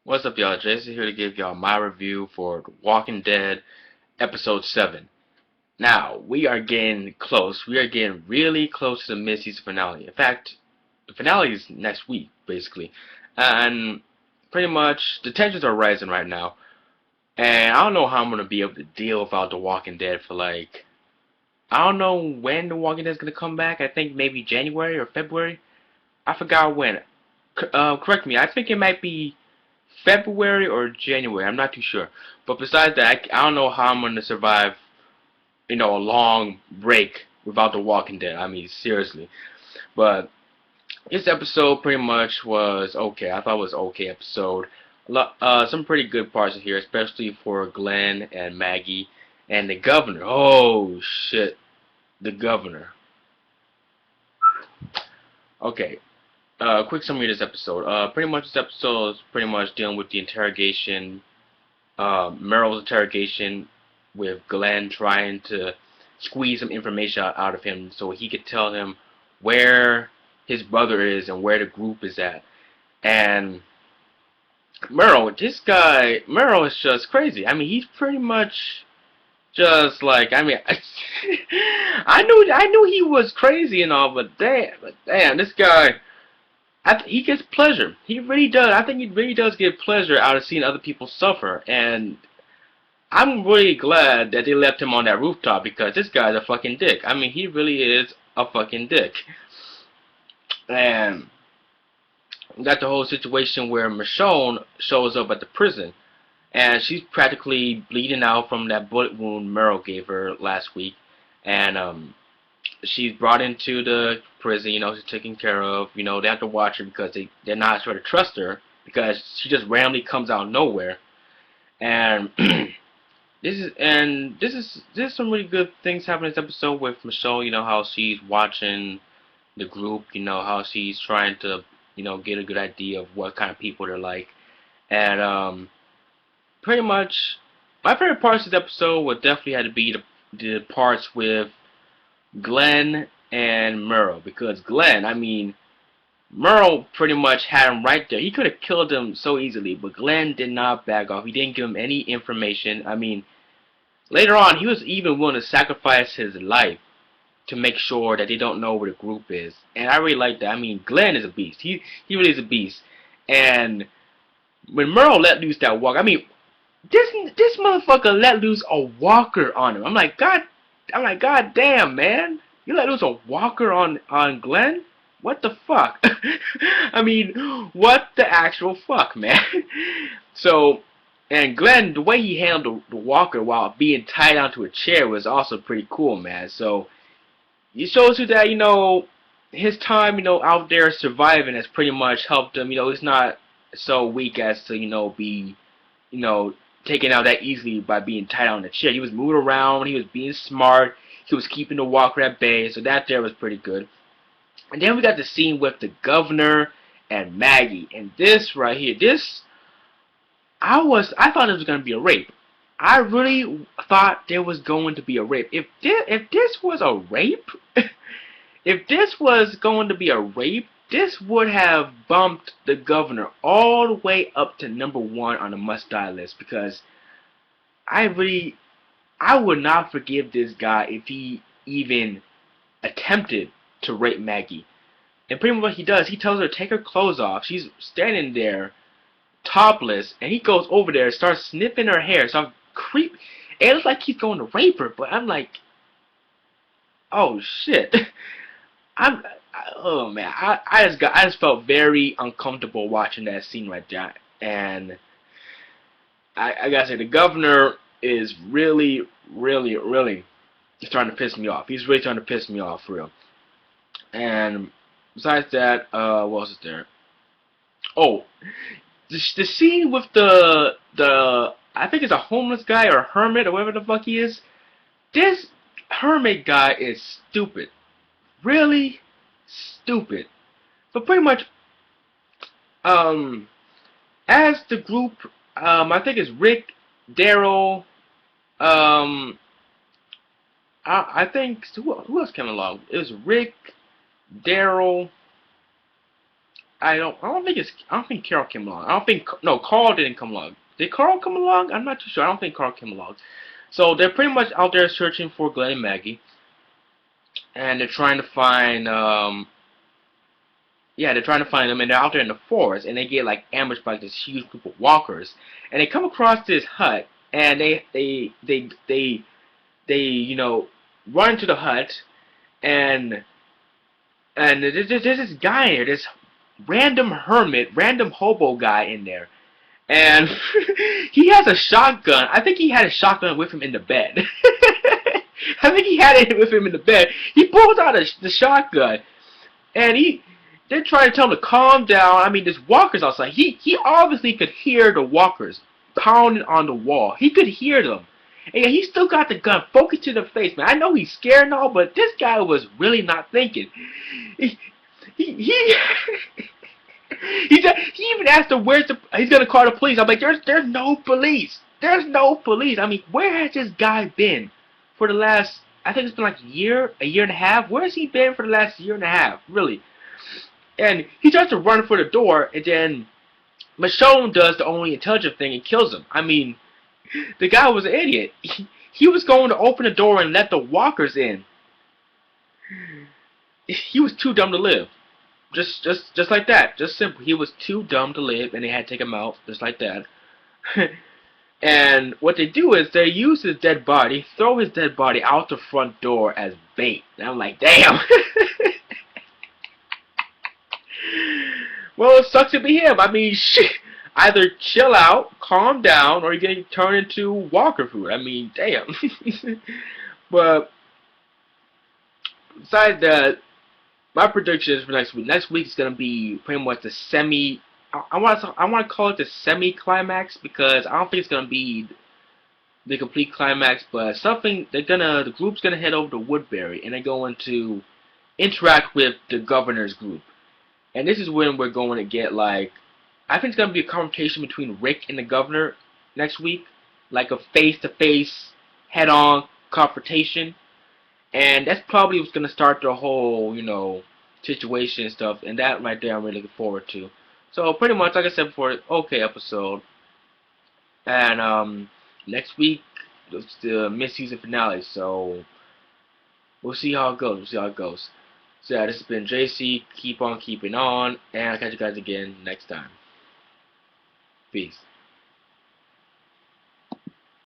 What's up, y'all? Jason here to give y'all my review for The Walking Dead Episode 7. Now, we are getting close. We are getting really close to the mid-season finale. In fact, the finale is next week, basically. And pretty much, the tensions are rising right now. And I don't know how I'm going to be able to deal without The Walking Dead for I don't know when The Walking Dead is going to come back. I think maybe January or February. I forgot when. Correct me. I think it might be February or January. I'm not too sure. But besides that, I don't know how I'm going to survive, a long break without The Walking Dead. I mean, seriously. But this episode pretty much was okay. I thought it was an okay episode. Some pretty good parts in here, especially for Glenn and Maggie and the governor. Oh, shit. The governor. Okay. Quick summary of this episode. Pretty much this episode is pretty much dealing with the interrogation, Meryl's interrogation with Glenn, trying to squeeze some information out of him so he could tell him where his brother is and where the group is at. And Meryl is just crazy. I mean, he's pretty much just like, I mean, I knew he was crazy and all, but damn, this guy. He gets pleasure. He really does. I think he really does get pleasure out of seeing other people suffer. And I'm really glad that they left him on that rooftop because this guy's a fucking dick. I mean, he really is a fucking dick. And we got the whole situation where Michonne shows up at the prison. And she's practically bleeding out from that bullet wound Meryl gave her last week. And she's brought into the prison, she's taken care of. They have to watch her because they're not sure to trust her because she just randomly comes out of nowhere. And this is some really good things happening in this episode with Michelle, how she's watching the group, how she's trying to, get a good idea of what kind of people they're like. And pretty much my favorite parts of the episode would definitely have to be the parts with Glenn and Merle, because Glenn, I mean, Merle pretty much had him right there. He could have killed him so easily, but Glenn did not back off. He didn't give him any information. I mean, later on, he was even willing to sacrifice his life to make sure that they don't know where the group is. And I really like that. I mean, Glenn is a beast. He really is a beast. And when Merle let loose that walk, I mean, this motherfucker let loose a walker on him. God damn, man. You let loose a walker on Glenn? What the fuck? I mean, what the actual fuck, man? So, and Glenn, the way he handled the walker while being tied onto a chair was also pretty cool, man. So, it shows you that, his time, out there surviving has pretty much helped him. He's not so weak as to, be, you know, taken out that easily by being tied on the chair. He was moving around, he was being smart, he was keeping the walker at bay, so that there was pretty good. And then we got the scene with the governor and Maggie. And this right here, I thought it was gonna be a rape. I really thought there was going to be a rape. If this was a rape, if this was going to be a rape, this would have bumped the governor all the way up to #1 on the must-die list, because I would not forgive this guy if he even attempted to rape Maggie. And pretty much what he does, he tells her to take her clothes off. She's standing there topless, and he goes over there and starts sniffing her hair. So creep. It looks like he's going to rape her, but I'm like, oh shit. I'm, oh man, I just felt very uncomfortable watching that scene right there. And I gotta say, the governor is really, really, really starting to piss me off. He's really starting to piss me off for real. And besides that, what else is there? Oh, the scene with the I think it's a homeless guy or a hermit or whatever the fuck he is. This hermit guy is stupid, really stupid. But pretty much, um, as the group, I think it's Rick, Daryl, um, I think who else came along? It was Rick, Daryl, I don't think Carol came along. I don't think no Carl didn't come along. Did Carl come along? I'm not too sure. I don't think Carl came along. So they're pretty much out there searching for Glenn and Maggie, and they're trying to find yeah, they're trying to find them, and they're out there in the forest, and they get like ambushed by this huge group of walkers, and they come across this hut, and they you know run into the hut, and there's this guy in there, this random hermit, random hobo guy in there, and he has a shotgun. I think he had a shotgun with him in the bed. I think he had it with him in the bed. He pulls out the shotgun, and they're trying to tell him to calm down. I mean, there's walkers outside. He obviously could hear the walkers pounding on the wall. He could hear them. And he still got the gun focused to the face, man. I know he's scared and all, but this guy was really not thinking. He he he even asked him where's he's gonna call the police. I'm like, there's no police. There's no police. I mean, where has this guy been for the last? I think it's been like a year and a half. Where has he been for the last year and a half? Really? And he tries to run for the door, and then Michonne does the only intelligent thing and kills him. I mean, the guy was an idiot. He was going to open the door and let the walkers in. He was too dumb to live. Just like that. Just simple. He was too dumb to live, and they had to take him out just like that. And what they do is they use his dead body, throw his dead body out the front door as bait. And I'm like, damn. Well, it sucks to be him. I mean, shit. Either chill out, calm down, or you're getting turned into walker food. I mean, damn. But besides that, my predictions for next week. Next week is gonna be pretty much the semi. I want to call it the semi-climax because I don't think it's gonna be the complete climax, but something the group's gonna head over to Woodbury and they're going to interact with the governor's group. And this is when we're going to get like, I think it's going to be a confrontation between Rick and the governor next week. Like a face-to-face, head-on confrontation. And that's probably what's going to start the whole, you know, situation and stuff. And that right there I'm really looking forward to. So pretty much, like I said before, okay episode. And next week, it's the mid-season finale. So we'll see how it goes. So yeah, this has been JC. Keep on keeping on. And I'll catch you guys again next time. Peace.